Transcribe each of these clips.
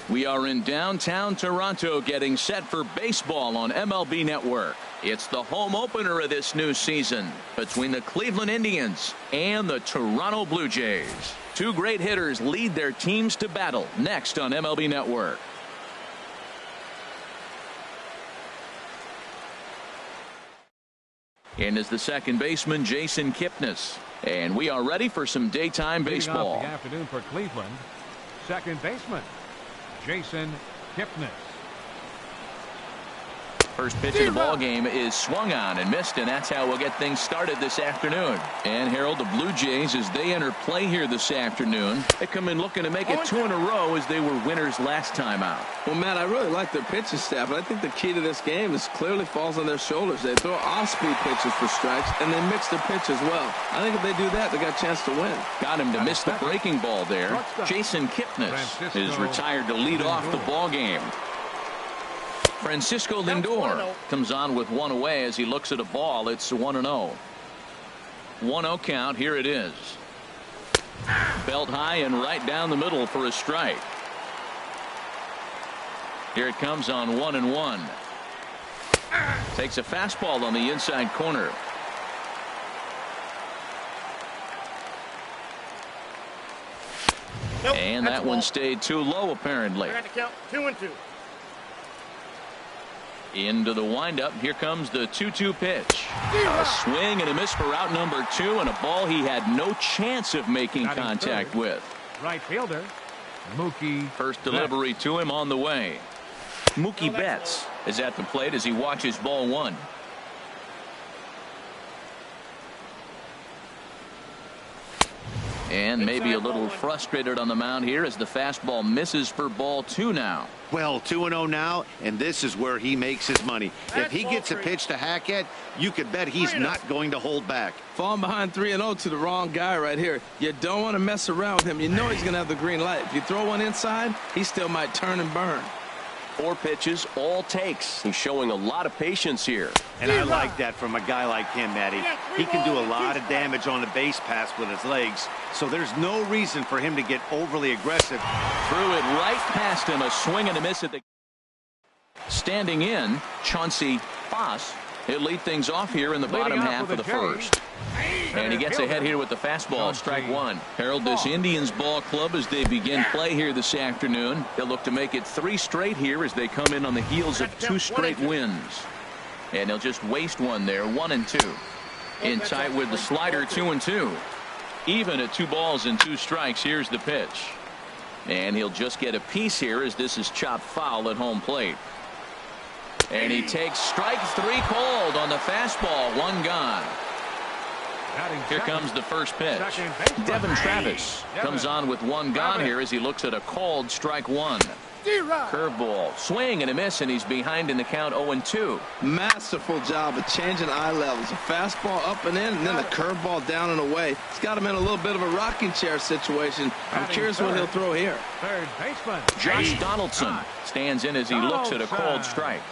We are in downtown Toronto getting set for baseball on MLB Network. It's the home opener of this new season between the Cleveland Indians and the Toronto Blue Jays. Two great hitters lead their teams to battle next on MLB Network. And is the second baseman Jason Kipnis. And we are ready for some daytime baseball. Leading off the afternoon for Cleveland, second baseman Jason Kipnis. First pitch of the ball game is swung on and missed, and that's how we'll get things started this afternoon. And Harold, the Blue Jays, as they enter play here this afternoon, they come in looking to make it 2 in a row as they were winners last time out. Well, Matt, I really like their pitching staff, but I think the key to this game is clearly falls on their shoulders. They throw off-speed pitches for strikes, and they mix their pitch as well. I think if they do that, they got a chance to win. Got him to miss the breaking ball there. Jason Kipnis is retired to lead off the ball game. Francisco Lindor comes on with one away as he looks at a ball. It's 1-0. 1-0 count. Here it is. Belt high and right down the middle for a strike. Here it comes on 1-1. Takes a fastball on the inside corner. And that one stayed too low apparently. I got to count 2-2. Into the windup. Here comes the 2-2 pitch. A swing and a miss for out number 2, and a ball he had no chance of making contact with. Right fielder Mookie. First delivery to him on the way. Mookie Betts is at the plate as he watches ball 1. And maybe a little frustrated on the mound here as the fastball misses for ball 2 now. Well, 2-0 now, and this is where he makes his money. If he gets a pitch to Hackett, you could bet he's not going to hold back. Falling behind 3-0 to the wrong guy right here. You don't want to mess around with him. You know he's going to have the green light. If you throw one inside, he still might turn and burn. 4 pitches, all takes. He's showing a lot of patience here. And I like that from a guy like him, Matty. He can do a lot of damage on the base pass with his legs, so there's no reason for him to get overly aggressive. Threw it right past him. A swing and a miss at the... Standing in, Chauncey Foss. He'll lead things off here in the bottom half of the first. And he gets ahead here with the fastball, strike 1. Harold, this Indians ball club, as they begin play here this afternoon, they'll look to make it 3 straight here as they come in on the heels of 2 straight wins. And they'll just waste one there, 1-2. In tight with the slider, 2-2. Even at 2 balls and 2 strikes. Here's the pitch. And he'll just get a piece here as this is chopped foul at home plate. And he takes strike 3 called on the fastball. 1 gone. Here comes the first pitch. Devin Travis comes on with 1 gone here as he looks at a called strike 1. Curveball, swing and a miss, and he's behind in the count 0-2. Masterful job of changing eye levels. A fastball up and in, and then a curveball down and away. It's got him in a little bit of a rocking chair situation. I'm curious what he'll throw here. Third baseman Josh Donaldson stands in as he looks at a called strike.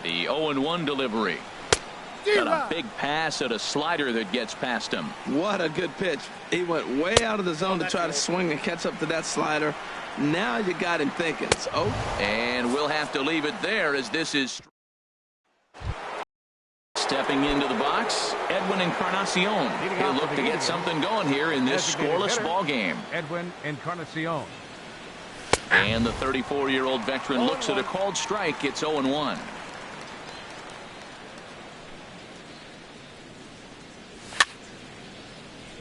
The 0-1 delivery. Got a big pass at a slider that gets past him. What a good pitch. He went way out of the zone to try to swing and catch up to that slider. Now you got him thinking. And we'll have to leave it there as this is stepping into the box. Edwin Encarnacion. He'll look to get something going here in this scoreless ball game. Edwin Encarnacion. And the 34-year-old veteran looks at a called strike. It's 0-1.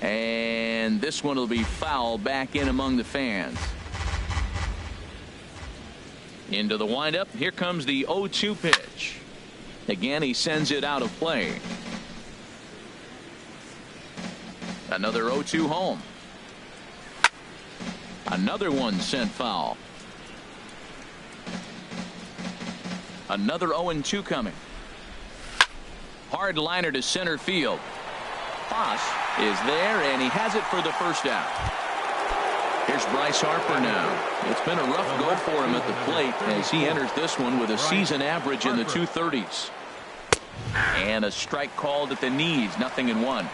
And this one will be foul back in among the fans. Into the windup. Here comes the 0-2 pitch. Again, he sends it out of play. Another 0-2 home. Another one sent foul. Another 0-2 coming. Hard liner to center field. Foss is there, and he has it for the first out. Here's Bryce Harper now. It's been a rough go for him at the plate as he enters this one with a season average in the 230s. And a strike called at the knees. 0-1.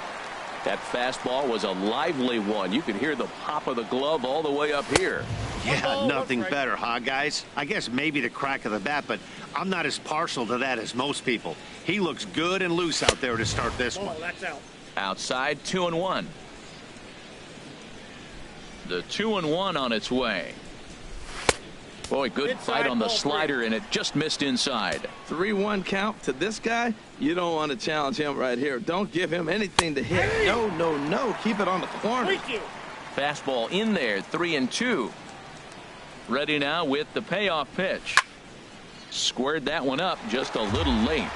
That fastball was a lively one. You could hear the pop of the glove all the way up here. Yeah, nothing better, huh, guys? I guess maybe the crack of the bat, but I'm not as partial to that as most people. He looks good and loose out there to start this one. That's out. Outside, 2-1. The 2-1 on its way. Boy, good fight on the slider, and it just missed inside. 3-1 count to this guy. You don't want to challenge him right here. Don't give him anything to hit. No, no, no. Keep it on the corner. Fastball in there, 3-2. Ready now with the payoff pitch. Squared that one up just a little late.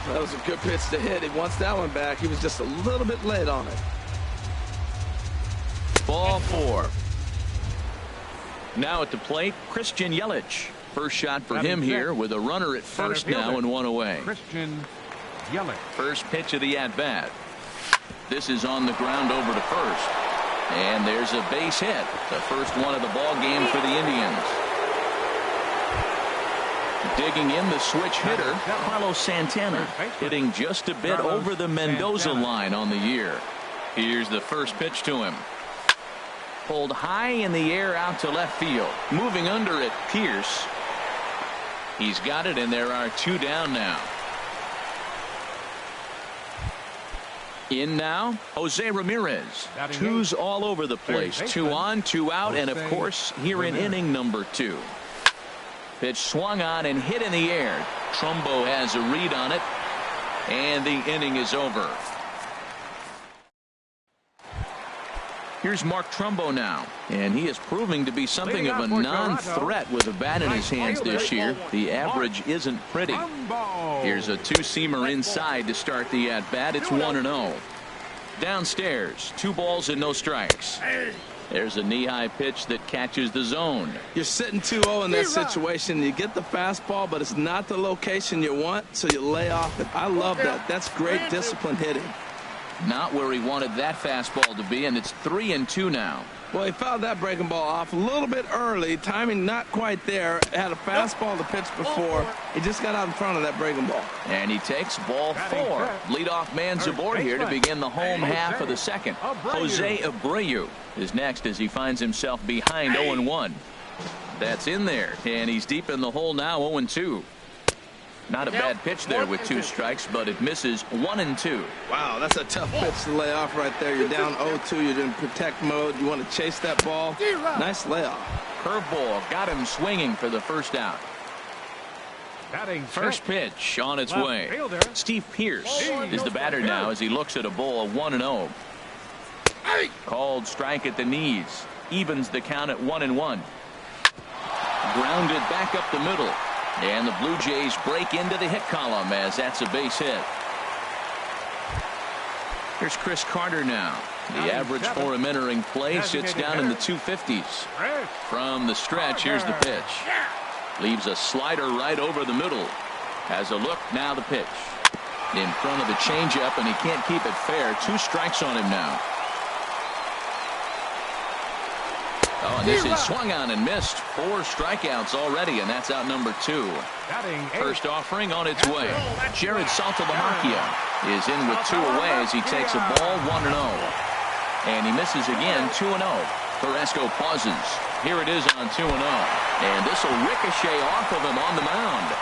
That was a good pitch to hit. He wants that one back. He was just a little bit late on it. Ball 4. Now at the plate, Christian Yelich. First shot for him here with a runner at first now and one away. Christian Yelich. First pitch of the at-bat. This is on the ground over to first. And there's a base hit. The first one of the ball game for the Indians. Digging in the switch hitter, Carlos Santana, hitting just a bit over the Mendoza line on the year. Here's the first pitch to him. Pulled high in the air out to left field. Moving under it, Pierce. He's got it, and there are 2 down now. In now, Jose Ramirez. 2's all over the place. 2 on, 2 out, and of course, here in inning number 2. Pitch swung on and hit in the air. Trumbo has a read on it, and the inning is over. Here's Mark Trumbo now, and he is proving to be something of a non-threat with a bat in his hands this year. The average isn't pretty. Here's a 2-seamer inside to start the at-bat. It's 1-0. Downstairs, 2 balls and no strikes. There's a knee-high pitch that catches the zone. You're sitting 2-0 in that situation. You get the fastball, but it's not the location you want, so you lay off it. I love that. That's great disciplined hitting. Not where he wanted that fastball to be, and it's 3-2 now. Well, he fouled that breaking ball off a little bit early. Timing not quite there. Had a fastball to pitch before. He just got out in front of that breaking ball. And he takes ball 4. Leadoff man's aboard here to begin the home half of the second. Jose Abreu is next as he finds himself behind 0-1. That's in there, and he's deep in the hole now, 0-2. Not a bad pitch there with 2 strikes, but it misses 1-2. Wow, that's a tough pitch to lay off right there. You're down 0-2. You're in protect mode. You want to chase that ball. Nice layoff. Curveball got him swinging for the first out. First pitch on its way. Steve Pierce is the batter now as he looks at a ball 1-0. Called strike at the knees. Evens the count at 1-1. Grounded back up the middle. And the Blue Jays break into the hit column as that's a base hit. Here's Chris Carter now. The average for him entering play sits down in the 250s. From the stretch, here's the pitch. Leaves a slider right over the middle. Has a look, now the pitch. In front of the changeup, and he can't keep it fair. 2 strikes on him now. Oh, and this is swung on and missed. 4 strikeouts already, and that's out number 2. First offering on its way. Jared Saltalamacchia is in with 2 away as he takes a ball 1-0. And he misses again, 2-0. Carrasco pauses. Here it is on 2-0. And this will ricochet off of him on the mound.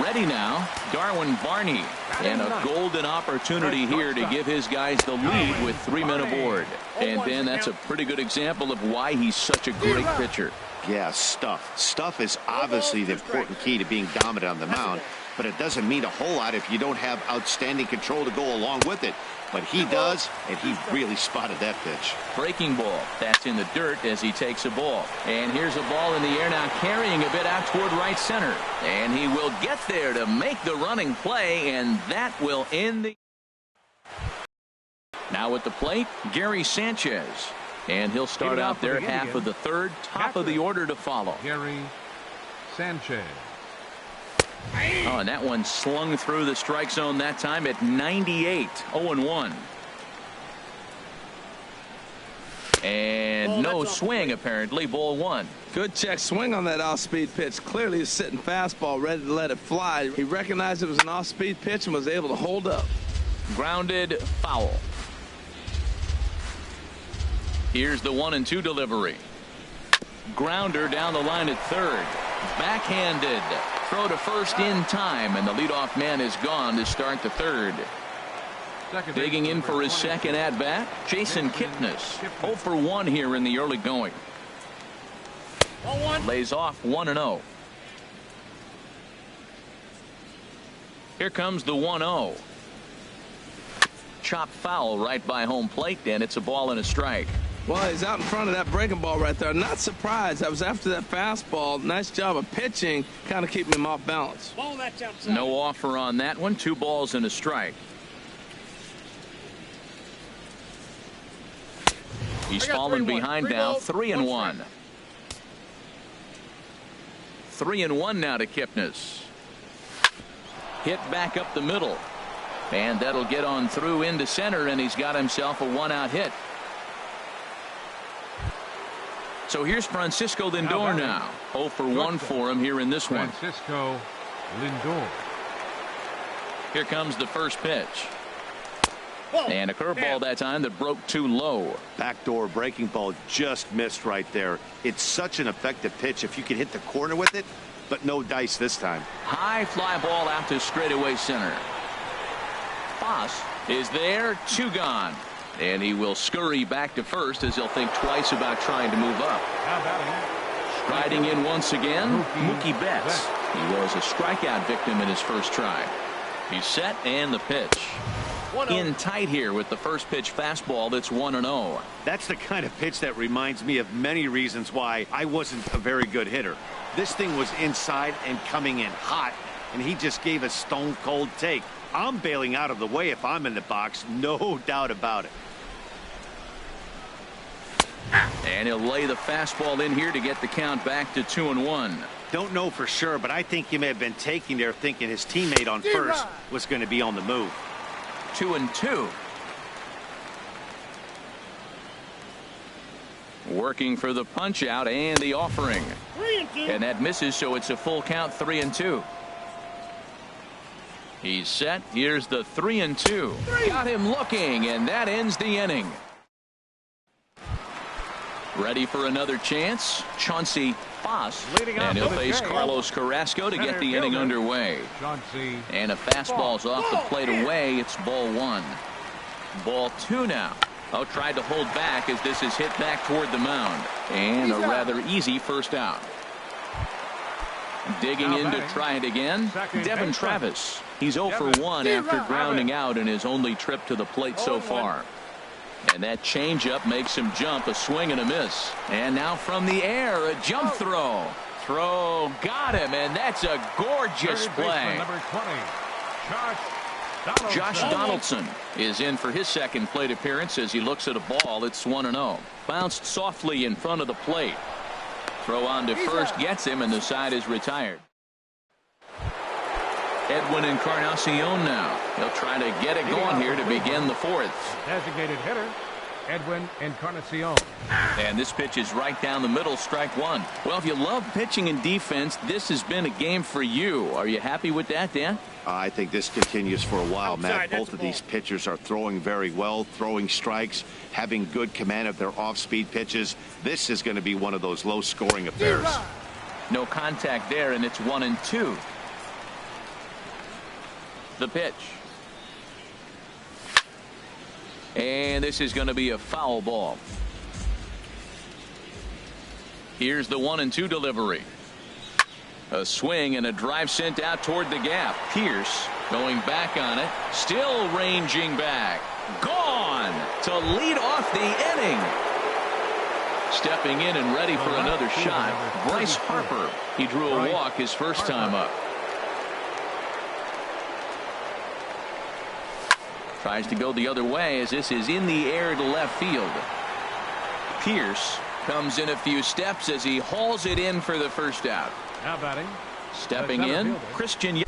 Ready now, Darwin Barney, and a golden opportunity here to give his guys the lead with 3 men aboard. And Ben, that's a pretty good example of why he's such a great pitcher. Yeah, stuff. Stuff is obviously the important key to being dominant on the mound, but it doesn't mean a whole lot if you don't have outstanding control to go along with it. But he does, and he really spotted that pitch. Breaking ball. That's in the dirt as he takes a ball. And here's a ball in the air now, carrying a bit out toward right center. And he will get there to make the running play, and that will end the... Now at the plate, Gary Sanchez. And he'll start out there half of the third, top of the order to follow. Gary Sanchez. Oh, and that one slung through the strike zone that time at 98. 0-1. And no swing, apparently. Ball one. Good check swing on that off-speed pitch. Clearly a sitting fastball ready to let it fly. He recognized it was an off-speed pitch and was able to hold up. Grounded foul. Here's the 1-2 delivery. Grounder down the line at third. Backhanded. Throw to first in time, and the leadoff man is gone to start the third. Digging in for his second at-bat, Jason Kipnis. 0 for 1 here in the early going. Lays off 1-0. Here comes the 1-0. Chop foul right by home plate, and it's a ball and a strike. Well, he's out in front of that breaking ball right there. Not surprised. I was after that fastball. Nice job of pitching, kind of keeping him off balance. No offer on that one. 2 balls and a strike. He's fallen behind now. 3-1. 3-1 now to Kipnis. Hit back up the middle. And that'll get on through into center, and he's got himself a 1-out hit. So here's Francisco Lindor now. 0 for 1 for him here in this one. Francisco Lindor. Here comes the first pitch. And a curveball that time that broke too low. Backdoor breaking ball just missed right there. It's such an effective pitch if you can hit the corner with it, but no dice this time. High fly ball out to straightaway center. Foss is there. 2 gone. And he will scurry back to first as he'll think twice about trying to move up. Striding in once again, Mookie Betts. He was a strikeout victim in his first try. He's set, and the pitch. In tight here with the first pitch fastball that's 1-0. That's the kind of pitch that reminds me of many reasons why I wasn't a very good hitter. This thing was inside and coming in hot, and he just gave a stone cold take. I'm bailing out of the way if I'm in the box, no doubt about it. And he'll lay the fastball in here to get the count back to 2-1. Don't know for sure, but I think he may have been taking there thinking his teammate on first was going to be on the move. 2-2. Working for the punch out and the offering. And that misses, so it's a full count. 3-2. He's set. Here's the 3-2. Got him looking, and that ends the inning. Ready for another chance. Chauncey Foss. And he'll face Carlos Carrasco to get the inning underway. And a fastball's off the plate away. It's ball 1. Ball 2 now. Oh, tried to hold back as this is hit back toward the mound. And a rather easy first out. Digging in to try it again. Devin Travis. He's 0 for 1 after grounding out in his only trip to the plate so far. And that changeup makes him jump. A swing and a miss. And now from the air, a jump throw. Got him, and that's a gorgeous play. Number 20, Josh Donaldson is in for his second plate appearance as he looks at a ball. It's 1-0. Bounced softly in front of the plate. Throw on to first gets him, and the side is retired. Edwin Encarnacion now. He'll try to get it going here to begin the 4th. Designated hitter, Edwin Encarnacion. And this pitch is right down the middle, strike 1. Well, if you love pitching and defense, this has been a game for you. Are you happy with that, Dan? I think this continues for a while, Matt. Both of these pitchers are throwing very well, throwing strikes, having good command of their off-speed pitches. This is going to be one of those low-scoring affairs. No contact there, and it's 1-2. The pitch. And this is going to be a foul ball. Here's the 1-2 delivery. A swing and a drive sent out toward the gap. Pierce going back on it. Still ranging back. Gone to lead off the inning. Stepping in and ready for another shot. Bryce Harper. He drew a walk his first time up. Tries to go the other way as this is in the air to left field. Pierce comes in a few steps as he hauls it in for the first out. Now batting. Stepping in, Christian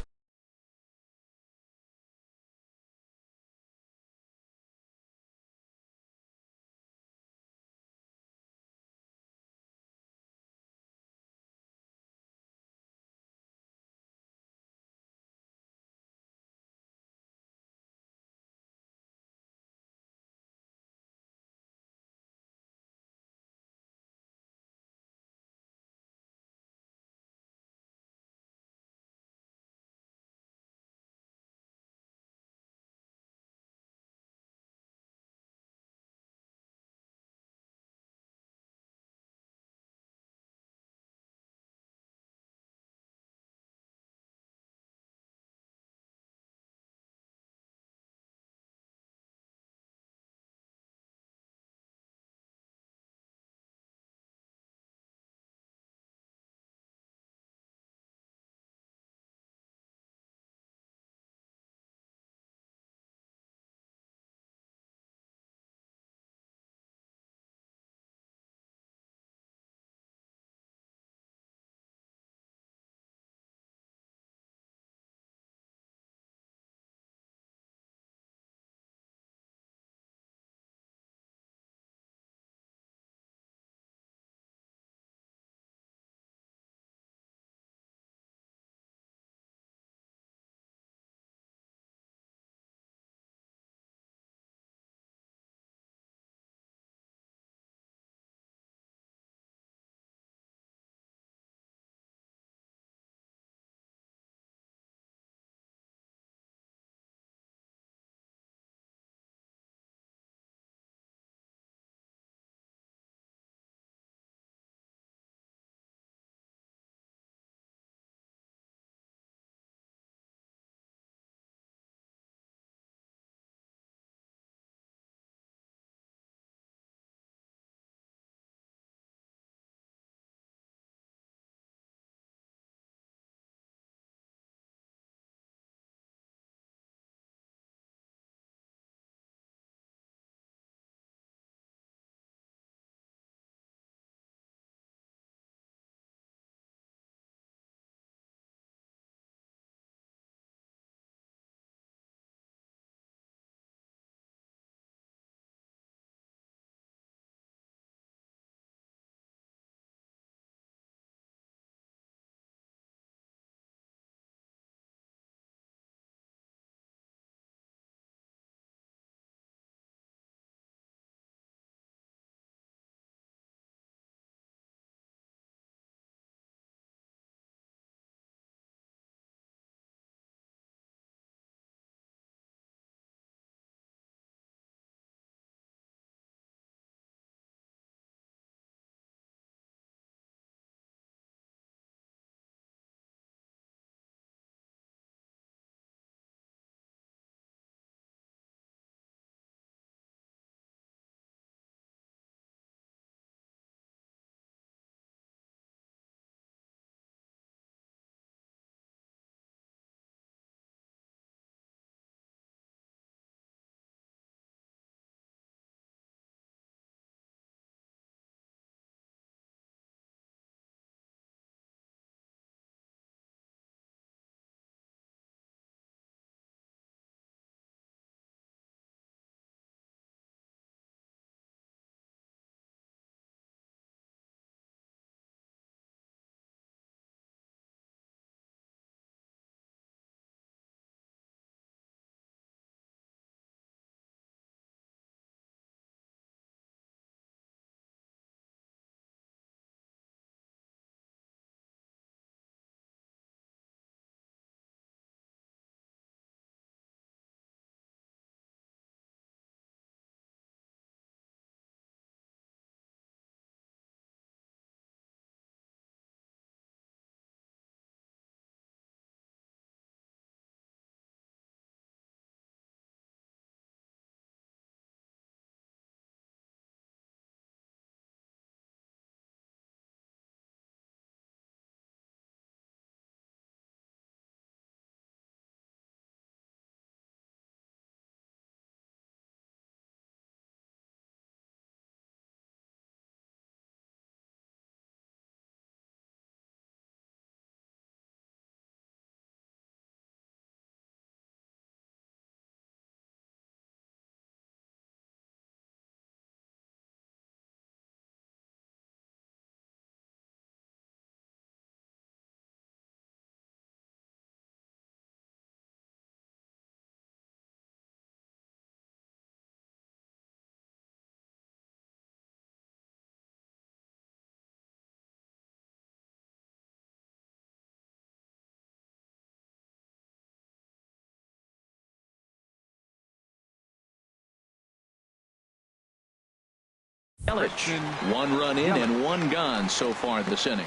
Christian. One run in and one gone so far this inning.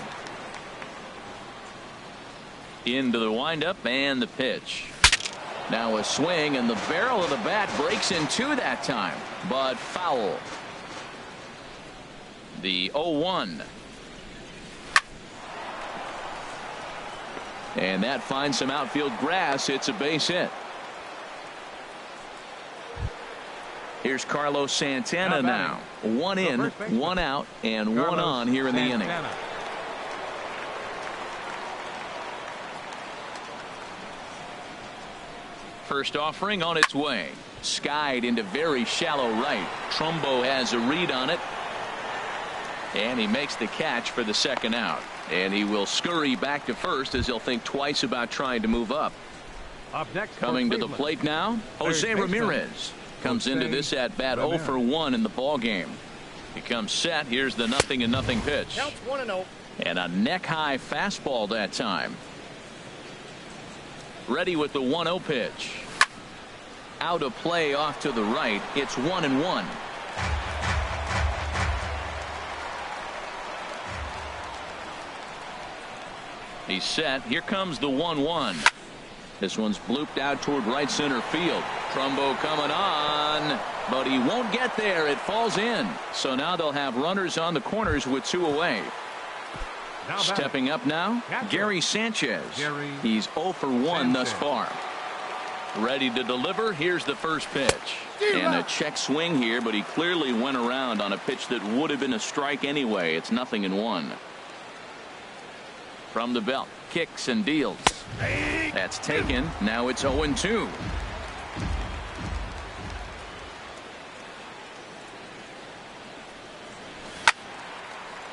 Into the windup and the pitch. Now a swing, and the barrel of the bat breaks in two that time, but foul. The 0-1. And that finds some outfield grass. It's a base hit. Here's Carlos Santana now. One in, one out, and one on here in the inning. First offering on its way. Skied into very shallow right. Trumbo has a read on it. And he makes the catch for the second out. And he will scurry back to first as he'll think twice about trying to move up. Up next, coming to the plate now, Jose Ramirez comes into this at bat 0 for 1 in the ball game. He comes set. Here's the 0-0 pitch. Counts 1-0. And a neck high fastball that time. Ready with the 1-0 pitch. Out of play off to the right. It's 1-1. He's set. Here comes the 1-1. This one's blooped out toward right center field. Trumbo coming on, but he won't get there. It falls in. So now they'll have runners on the corners with 2 away. Stepping up now, Gary Sanchez. He's 0 for 1 thus far. Ready to deliver. Here's the first pitch. And a check swing here, but he clearly went around on a pitch that would have been a strike anyway. It's 0-1. From the belt, kicks and deals. That's taken. Now it's 0-2.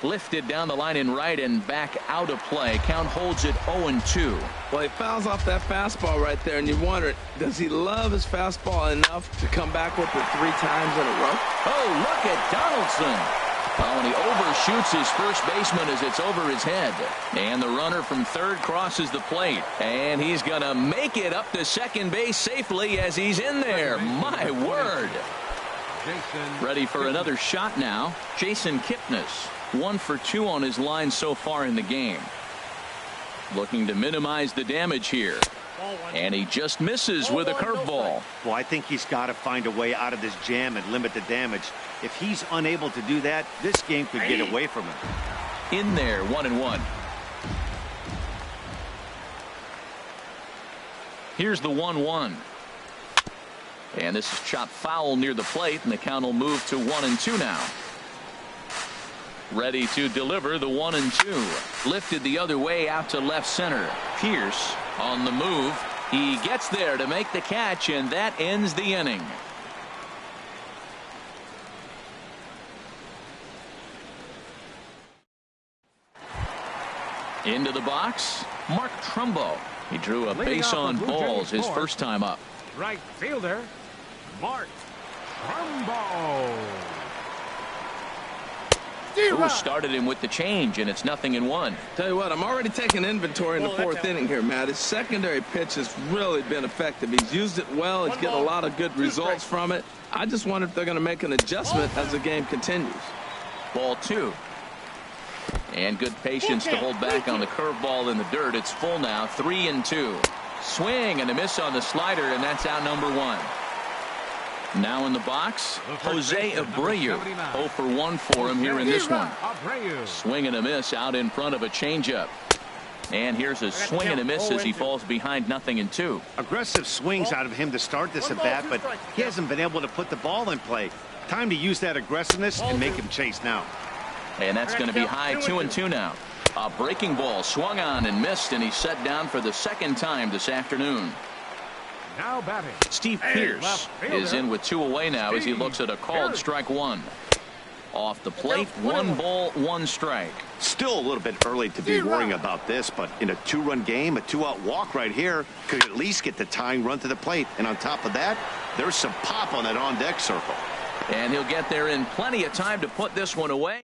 Lifted down the line in right and back out of play. Count holds it 0-2. Well, he fouls off that fastball right there, and you wonder, does he love his fastball enough to come back with it 3 times in a row? Oh, look at Donaldson. Oh, and he overshoots his first baseman as it's over his head. And the runner from third crosses the plate. And he's going to make it up to second base safely as he's in there. My word. Ready for another shot now. Jason Kipnis. 1 for 2 on his line so far in the game. Looking to minimize the damage here. And he just misses with a curveball. Well, I think he's got to find a way out of this jam and limit the damage. If he's unable to do that, this game could get away from him. In there, 1-1. Here's the 1-1. And this is chopped foul near the plate, and the count will move to 1-2 now. Ready to deliver the 1-2. Lifted the other way out to left center. Pierce on the move. He gets there to make the catch, and that ends the inning. Into the box, Mark Trumbo. He drew a base on balls his first time up. Right fielder, Mark Trumbo. Who started him with the change, and it's 0-1. Tell you what, I'm already taking inventory in the 4th inning here, Matt. His secondary pitch has really been effective. He's used it well. He's getting a lot of good results from it. I just wonder if they're going to make an adjustment as the game continues. Ball 2. And good patience to hold back on the curveball in the dirt. It's full now, 3-2. Swing and a miss on the slider, and that's out number 1. Now in the box, Jose Abreu. 0 for 1 for him here in this one. Swing and a miss out in front of a changeup. And here's a swing and a miss as he falls behind 0-2. Aggressive swings out of him to start this at bat, but he hasn't been able to put the ball in play. Time to use that aggressiveness and make him chase now. And that's going to be high 2-2 now. A breaking ball swung on and missed, and he's set down for the second time this afternoon. Now batting, Steve Pierce is in with 2 away now as he looks at a called strike 1. Off the plate, 1 ball, 1 strike. Still a little bit early to be worrying about this, but in a 2-run game, a 2-out walk right here could at least get the tying run to the plate. And on top of that, there's some pop on that on-deck circle. And he'll get there in plenty of time to put this one away.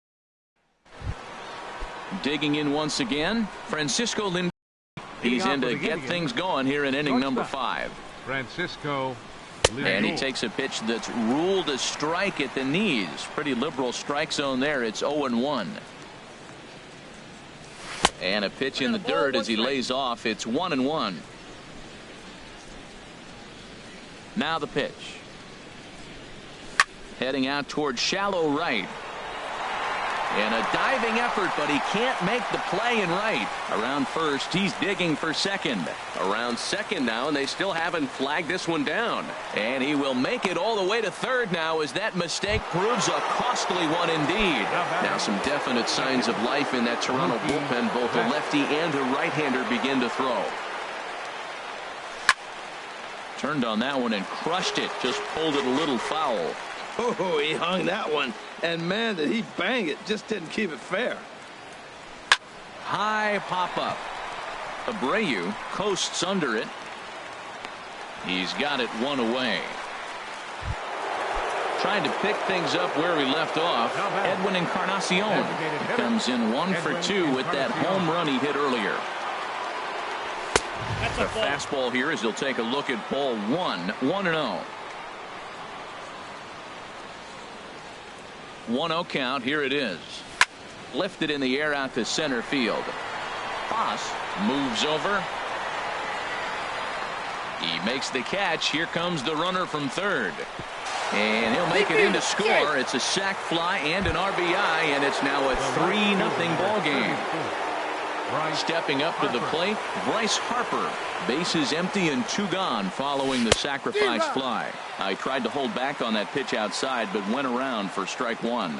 Digging in once again, Francisco Lindor. He's in to get things going here in inning number 5. Francisco And he takes a pitch that's ruled a strike at the knees. Pretty liberal strike zone there. It's 0-1. And a pitch in the dirt as he lays off. It's 1-1. Now the pitch. Heading out towards shallow right. And a diving effort, but he can't make the play in right. Around first, he's digging for second. Around second now, and they still haven't flagged this one down. And he will make it all the way to third now as that mistake proves a costly one indeed. Now some definite signs of life in that Toronto bullpen. Both the lefty and the right-hander begin to throw. Turned on that one and crushed it. Just pulled it a little foul. Oh, he hung that one. And, man, did he bang it. Just didn't keep it fair. High pop-up. Abreu coasts under it. He's got it one away. Trying to pick things up where he left off. Edwin Encarnacion comes in 1 for 2 with that home run he hit earlier. The fastball here as he'll take a look at ball 1. 1-0. 1-0 count. Here it is. Lifted in the air out to center field. Foss moves over. He makes the catch. Here comes the runner from third. And he'll make it in to score. It's a sac fly and an RBI, and it's now a 3-0 ball game. Stepping up to the plate, Bryce Harper. Bases empty and 2 gone following the sacrifice fly. I tried to hold back on that pitch outside, but went around for strike 1.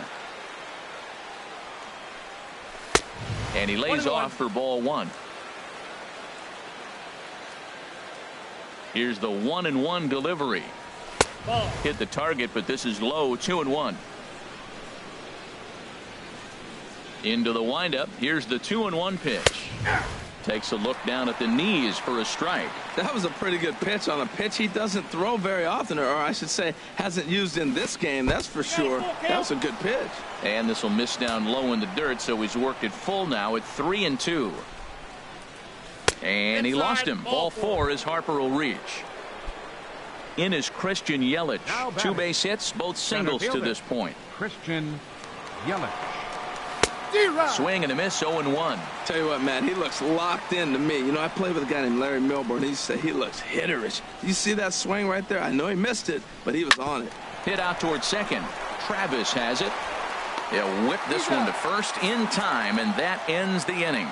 And he lays off for ball 1. Here's the 1-1 delivery. Hit the target, but this is low. 2-1. Into the windup. Here's the 2-1 pitch. Takes a look down at the knees for a strike. That was a pretty good pitch on a pitch he doesn't throw very often, or I should say hasn't used in this game. That's for sure. That was a good pitch. And this will miss down low in the dirt, so he's worked it full now at 3-2. And he lost him. Ball 4 as Harper will reach. In is Christian Yelich. 2 base hits, both singles to this point. Christian Yelich. Swing and a miss. 0-1. Tell you what, man, he looks locked in to me. You know, I played with a guy named Larry Milburn. He said he looks hitterish. You see that swing right there? I know he missed it, but he was on it. Hit out towards second. Travis has it. He'll whip this one to first in time, and that ends the inning.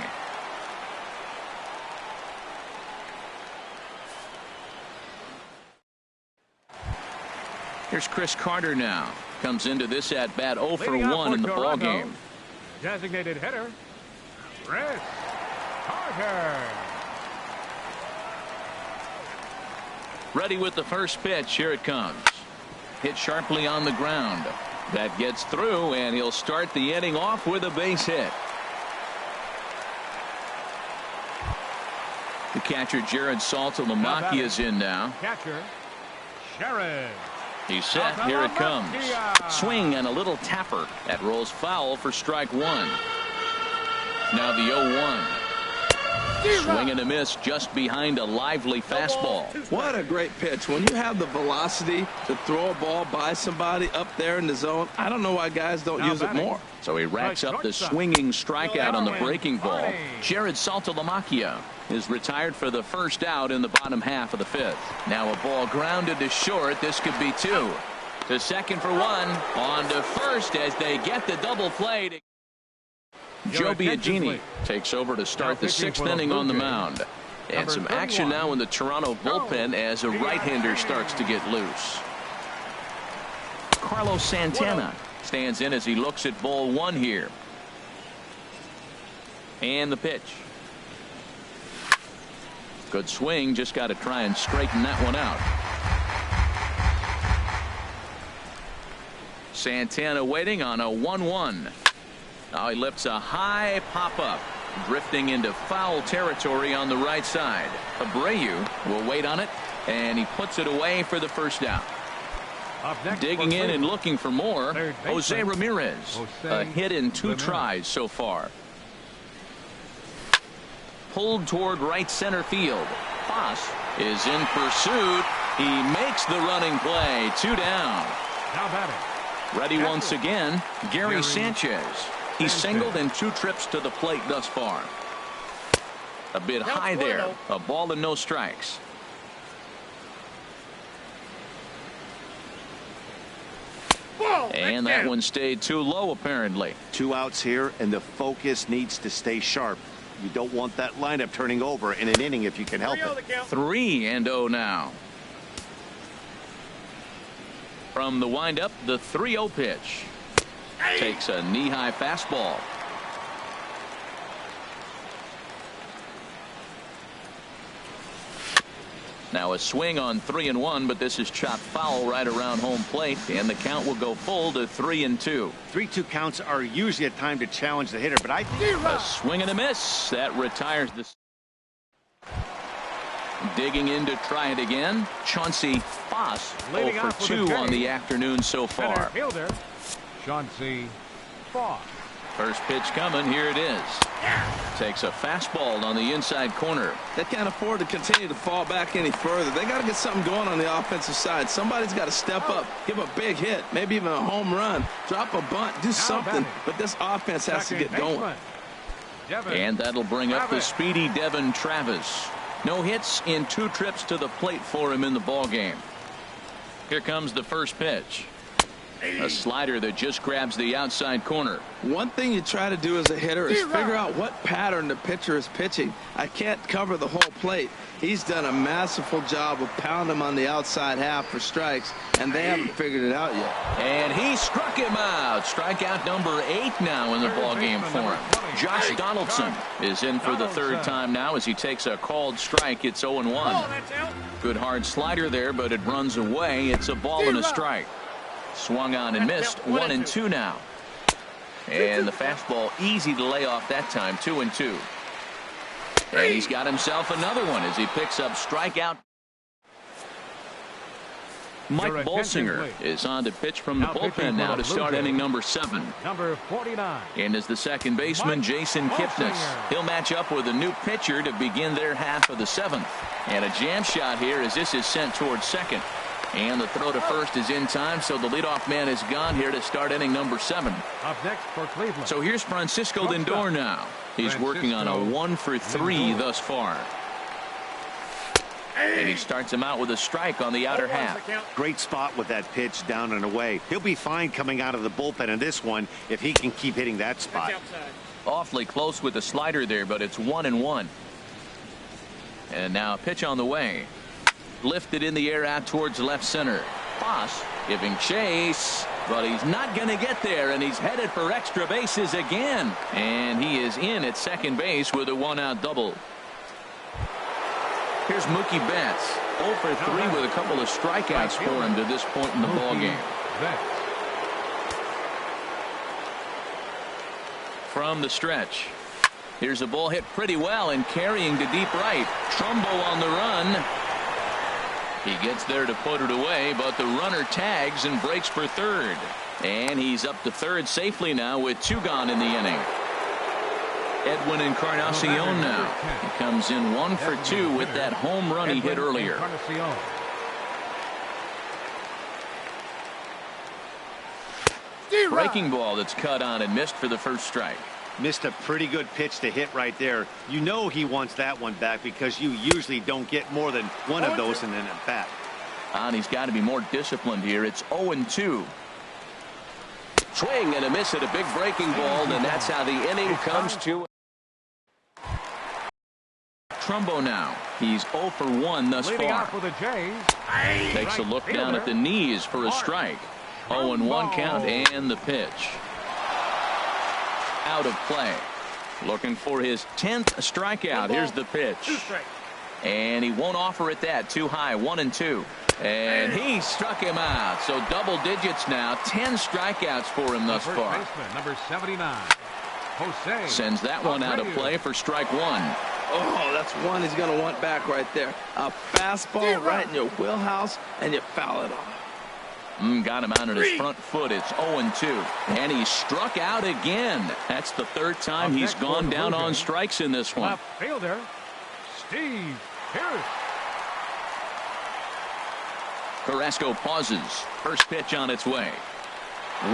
Here's Chris Carter now. Comes into this at bat 0 for 1 in the ball game. Designated hitter, Chris Carter. Ready with the first pitch. Here it comes. Hit sharply on the ground. That gets through, and he'll start the inning off with a base hit. The catcher, Jared Saltalamacchia, is in now. Catcher, Jared. He's set. Here it comes. Swing and a little tapper. That rolls foul for strike 1. Now the 0-1. Swing and a miss just behind a lively fastball. What a great pitch. When you have the velocity to throw a ball by somebody up there in the zone, I don't know why guys don't use it more. So he racks up the swinging strikeout on the breaking ball. Jared Saltalamacchia is retired for the first out in the bottom half of the 5th. Now a ball grounded to short. This could be 2. To second for 1. On to first as they get the double play. Joe Biagini takes over to start the 6th inning on the mound. And some action now in the Toronto bullpen as a right-hander starts to get loose. Carlos Santana stands in as he looks at ball 1 here. And the pitch. Good swing. Just got to try and straighten that one out. Santana waiting on a 1-1. Now he lifts a high pop-up, drifting into foul territory on the right side. Abreu will wait on it, and he puts it away for the first out. Digging in and looking for more, Jose Ramirez. A hit in 2 tries so far. Pulled toward right center field. Foss is in pursuit, He makes the running play. 2 down. Now batting. Ready once again, Gary Sanchez. He's singled in 2 trips to the plate thus far. A bit high there. A ball and no strikes. And that one stayed too low, apparently. 2 outs here, and the focus needs to stay sharp. You don't want that lineup turning over in an inning if you can help it. 3-0 now. From the windup, the 3-0 pitch. Takes a knee-high fastball. Now a swing on 3-1, but this is chopped foul right around home plate, and the count will go full to 3-2. 3-2 counts are usually a time to challenge the hitter, but I think a swing and a miss that retires the. Digging in to try it again, Chauncey Foss 0 for 2 on the afternoon so far. Fielder, Chauncey Foss. First pitch coming. Here it is. Takes a fastball on the inside corner. They can't afford to continue to fall back any further. They got to get something going on the offensive side. Somebody's got to step up, give a big hit, maybe even a home run, drop a bunt, do something. But this offense has to get going. And that'll bring up the speedy Devin Travis. No hits in 2 trips to the plate for him in the ball game. Here comes the first pitch. A slider that just grabs the outside corner. One thing you try to do as a hitter is figure out what pattern the pitcher is pitching. I can't cover the whole plate. He's done a masterful job of pounding him on the outside half for strikes, and they haven't figured it out yet. And he struck him out. Strikeout number 8 now in the ball game for him. Josh Donaldson is in for the 3rd time now as he takes a called strike. It's 0-1. Good hard slider there, but it runs away. It's a ball and a strike. Swung on and missed. 1-2 now. And the fastball easy to lay off that time. 2-2. And he's got himself another one as he picks up strikeout. Mike Bolsinger is on to pitch from the bullpen now to start inning number 7. Number 49. And is the second baseman Jason Kipnis. He'll match up with a new pitcher to begin their half of the 7th. And a jam shot here as this is sent towards second. And the throw to first is in time, so the leadoff man is gone here to start inning number 7. Up next for Cleveland. So here's Francisco Lindor now. He's working on a 1 for 3 thus far. And he starts him out with a strike on the outer half. Great spot with that pitch down and away. He'll be fine coming out of the bullpen in this one if he can keep hitting that spot. Awfully close with the slider there, but it's 1-1. And now a pitch on the way. Lifted in the air out towards left center. Foss giving chase, but he's not going to get there, and he's headed for extra bases again. And he is in at second base with a 1-out double. Here's Mookie Betts, 0 for 3 with a couple of strikeouts for him to this point in the ball game. From the stretch, here's a ball hit pretty well and carrying to deep right. Trumbo on the run. He gets there to put it away, but the runner tags and breaks for third. And he's up to third safely now with 2 gone in the inning. Edwin Encarnacion now. He comes in 1 for 2 with that home run he hit earlier. Breaking ball that's cut on and missed for the first strike. Missed a pretty good pitch to hit right there. You know he wants that one back because you usually don't get more than one of those in an at bat. And he's got to be more disciplined here. It's 0-2. Swing and a miss at a big breaking ball, and that's how the inning comes to. Trumbo now. He's 0 for 1 thus far. Takes a look down at the knees for a strike. 0-1 count and the pitch. Out of play. Looking for his 10th strikeout. Here's the pitch. And he won't offer it that. Too high. 1-2. And he struck him out. So double digits now. 10 strikeouts for him thus far. Number 79. Jose. Sends that one out of play for strike 1. Oh, that's one he's going to want back right there. A fastball right in your wheelhouse, and you foul it off. Got him out on his front foot. It's 0-2. And he struck out again. That's the 3rd time he's gone down on strikes in this one. Left fielder, Steve Pearce. Carrasco pauses. First pitch on its way.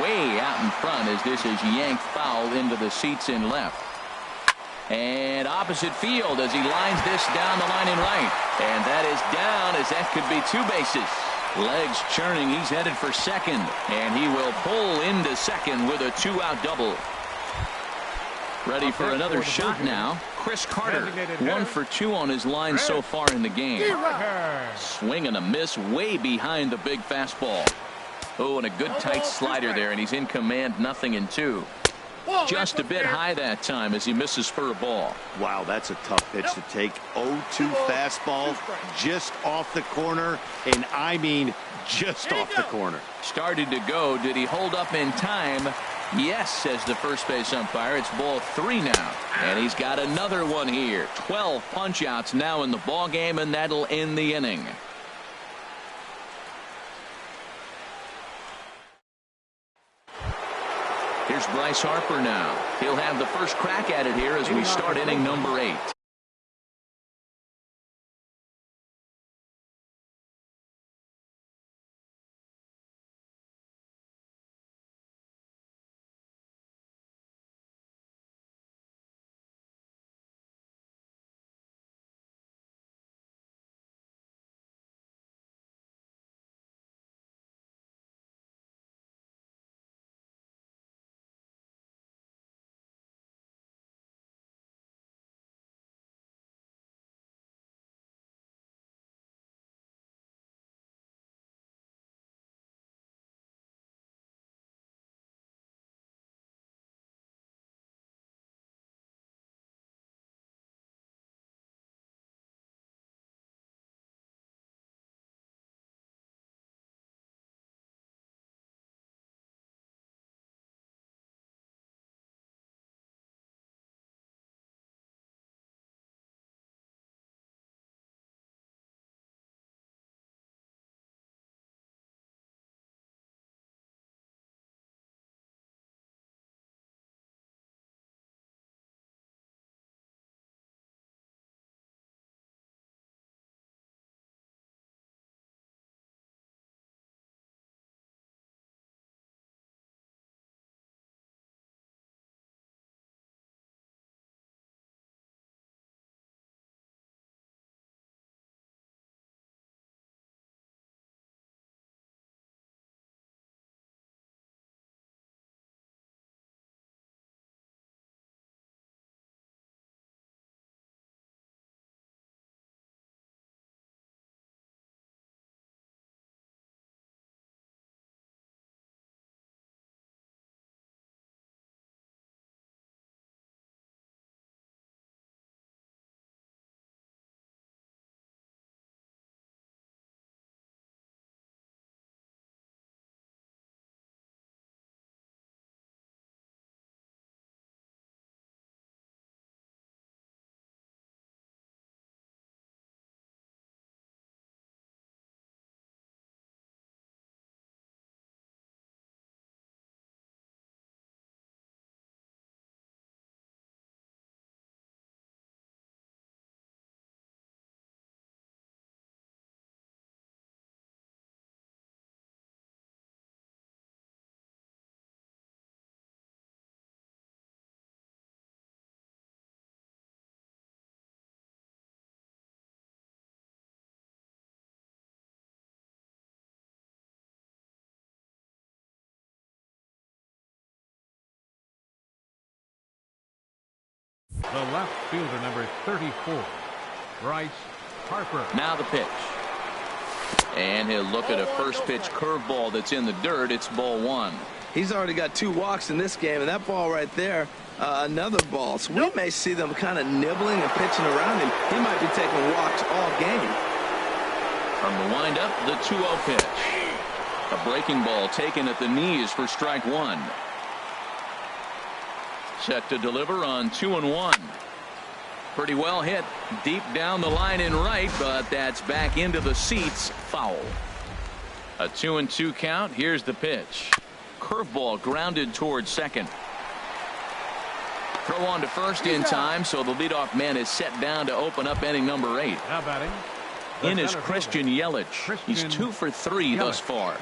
Way out in front as this is yanked foul into the seats in left. And opposite field as he lines this down the line in right. And that is down as that could be 2 bases. Legs churning. He's headed for second. And he will pull into second with a 2-out double. Ready for another shot now. Chris Carter, 1 for 2 on his line so far in the game. Swing and a miss way behind the big fastball. Oh, and a good tight slider there, and he's in command, 0-2. Just a bit high that time as he misses for a ball. Wow, that's a tough pitch to take. 0-2 fastball just off the corner, and I mean just off the corner. Started to go. Did he hold up in time? Yes, says the first base umpire. It's ball 3 now. And he's got another one here. 12 punch-outs now in the ball game, and that'll end the inning. Here's Bryce Harper now. He'll have the first crack at it here as we start inning number 8. The left fielder, number 34, Bryce Harper. Now the pitch. And he'll look at a first pitch curveball that's in the dirt. It's ball 1. He's already got 2 walks in this game, and that ball right there, another ball. So we may see them kind of nibbling and pitching around him. He might be taking walks all game. From the windup, the 2-0 pitch. A breaking ball taken at the knees for strike 1. Set to deliver on 2-1. Pretty well hit deep down the line in right, but that's back into the seats. Foul. A 2-2 count. Here's the pitch. Curveball grounded towards second. Throw on to first in time, so the leadoff man is set down to open up inning number 8. Now batting, in is Christian Yelich. He's 2 for 3 thus far.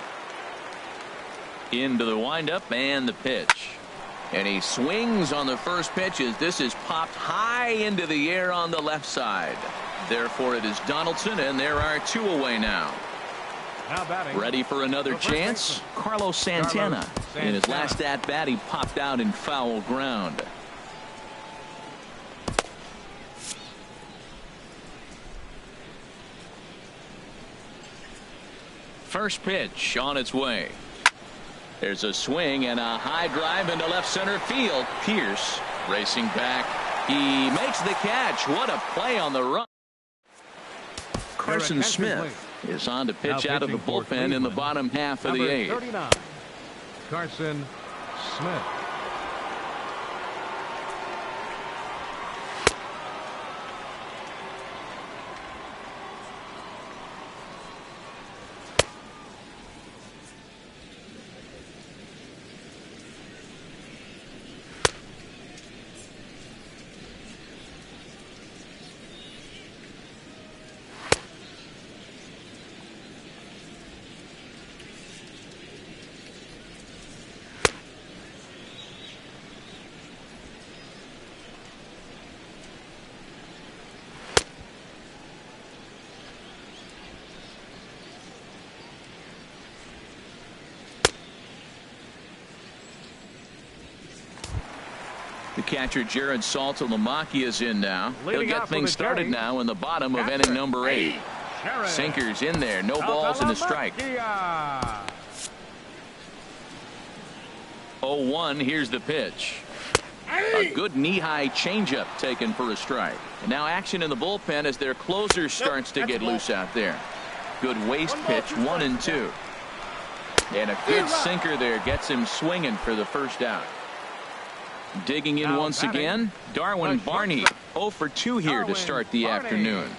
Into the windup and the pitch. And he swings on the first pitch as this is popped high into the air on the left side. Therefore, it is Donaldson, and there are 2 away now. Ready for another chance? Carlos Santana. In his last at-bat, he popped out in foul ground. First pitch on its way. There's a swing and a high drive into left center field. Pierce racing back. He makes the catch. What a play on the run. Carson Smith is on to pitch out of the bullpen in the bottom half of the 8th. 39, Carson Smith. The catcher Jared Saltalamacchia is in now. He'll get things started now in the bottom of inning number 8. Sinkers in there. No balls and a strike. 0-1. Here's the pitch. A good knee-high changeup taken for a strike. And now action in the bullpen as their closer starts to get loose out there. Good waste pitch. 1-2. And a good sinker there gets him swinging for the first out. Digging in once again, Darwin Barney. 0 for 2 here to start the afternoon.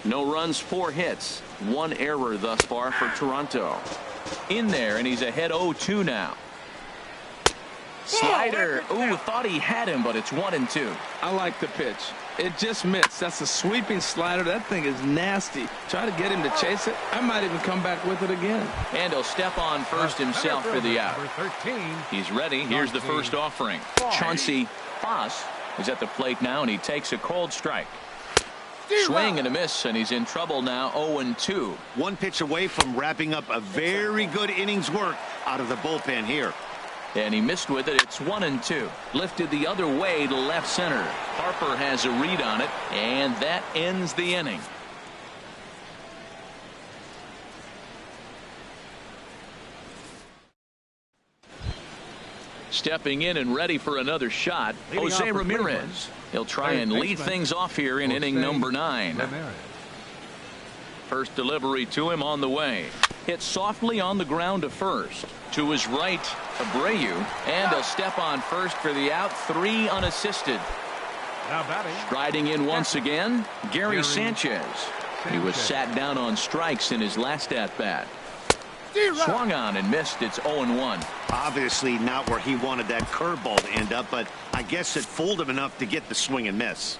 No runs, 4 hits, 1 error thus far for Toronto. In there, and he's ahead 0-2 now. Slider. Ooh, thought he had him, but it's 1-2. I like the pitch. It just missed. That's a sweeping slider. That thing is nasty. Try to get him to chase it. I might even come back with it again. And he'll step on first himself for the out. He's ready. Here's the first offering. Chauncey Foss is at the plate now, and he takes a cold strike. Swing and a miss, and he's in trouble now. 0-2. 1 pitch away from wrapping up a very good innings work out of the bullpen here. And he missed with it. It's 1-2. Lifted the other way to left center. Harper has a read on it, and that ends the inning. Stepping in and ready for another shot, Jose Ramirez. He'll try and lead things off here in inning number 9. First delivery to him on the way. Hit softly on the ground to first. To his right, Abreu, and he'll step on first for the out. 3 unassisted. Striding in once again, Gary Sanchez. He was sat down on strikes in his last at-bat. Swung on and missed. It's 0-1. Obviously not where he wanted that curveball to end up, but I guess it fooled him enough to get the swing and miss.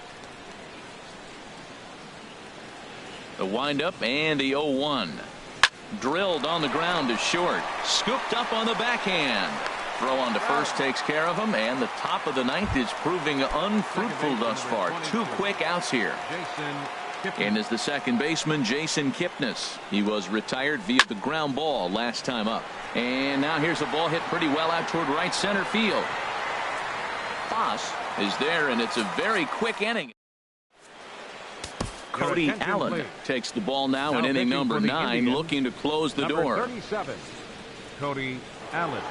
The windup and the 0-1. Drilled on the ground to short. Scooped up on the backhand. Throw on to first takes care of him, and the top of the 9th is proving unfruitful thus far. 2 quick outs here. In is the second baseman, Jason Kipnis. He was retired via the ground ball last time up. And now here's a ball hit pretty well out toward right center field. Foss is there, and it's a very quick inning. Cody Allen takes the ball now in inning number 9, looking to close the door. 37, Cody Allen.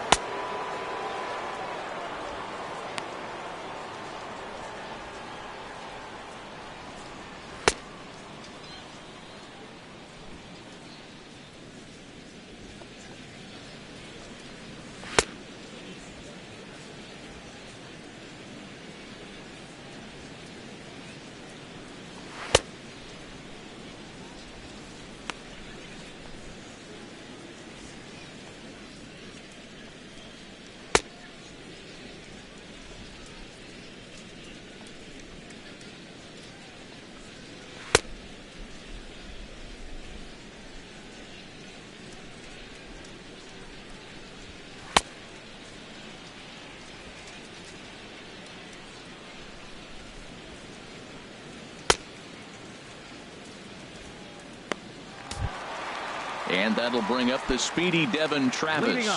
And that'll bring up the speedy Devin Travis.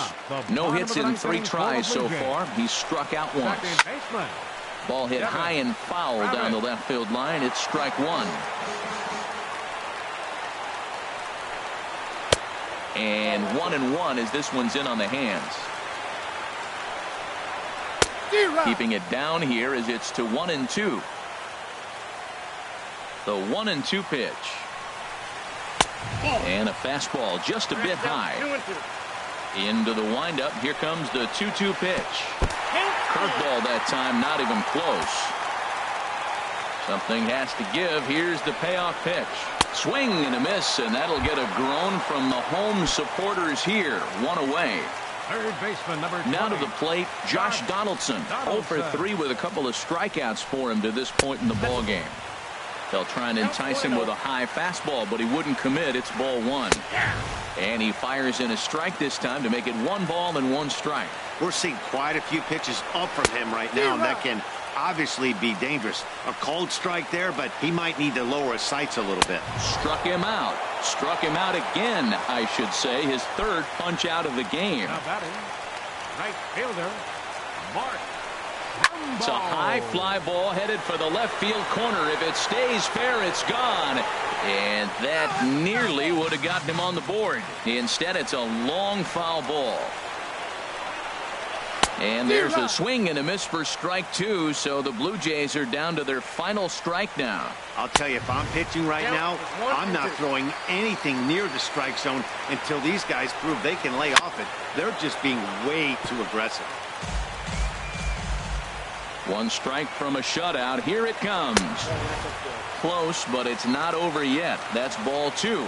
No hits in 3 tries so far. He's struck out once. Ball hit high and foul down the left field line. It's strike 1. And 1-1 as this one's in on the hands. Keeping it down here as it's to 1-2. The 1-2 pitch. And a fastball just a bit high. Into the windup. Here comes the 2-2 pitch. Curveball that time, not even close. Something has to give. Here's the payoff pitch. Swing and a miss, and that'll get a groan from the home supporters here. 1 away. Third baseman number 20. Now to the plate, Josh Donaldson. 0 for 3 with a couple of strikeouts for him to this point in the ball game. They'll try and entice him with a high fastball, but he wouldn't commit. It's ball 1. And he fires in a strike this time to make it 1 ball and 1 strike. We're seeing quite a few pitches up from him right now, and that can obviously be dangerous. A cold strike there, but he might need to lower his sights a little bit. Struck him out. Struck him out again, I should say. His 3rd punch out of the game. Now batting, right fielder, Mark. It's a high fly ball headed for the left field corner. If it stays fair, it's gone. And that nearly would have gotten him on the board. Instead, it's a long foul ball. And there's a swing and a miss for strike 2, so the Blue Jays are down to their final strike now. I'll tell you, if I'm pitching right now, I'm not throwing anything near the strike zone until these guys prove they can lay off it. They're just being way too aggressive. 1 strike from a shutout. Here it comes. Close, but it's not over yet. That's ball 2.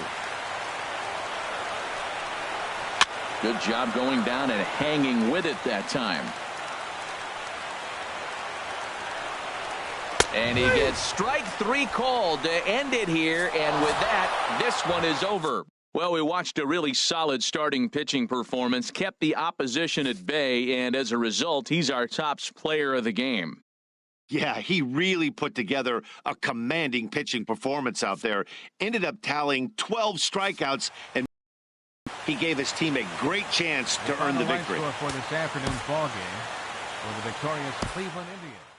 Good job going down and hanging with it that time. And he gets strike 3 called to end it here. And with that, this one is over. Well, we watched a really solid starting pitching performance, kept the opposition at bay, and as a result, he's our top player of the game. Yeah, he really put together a commanding pitching performance out there. Ended up tallying 12 strikeouts, and he gave his team a great chance to earn the victory. For this afternoon's ball game for the victorious Cleveland Indians.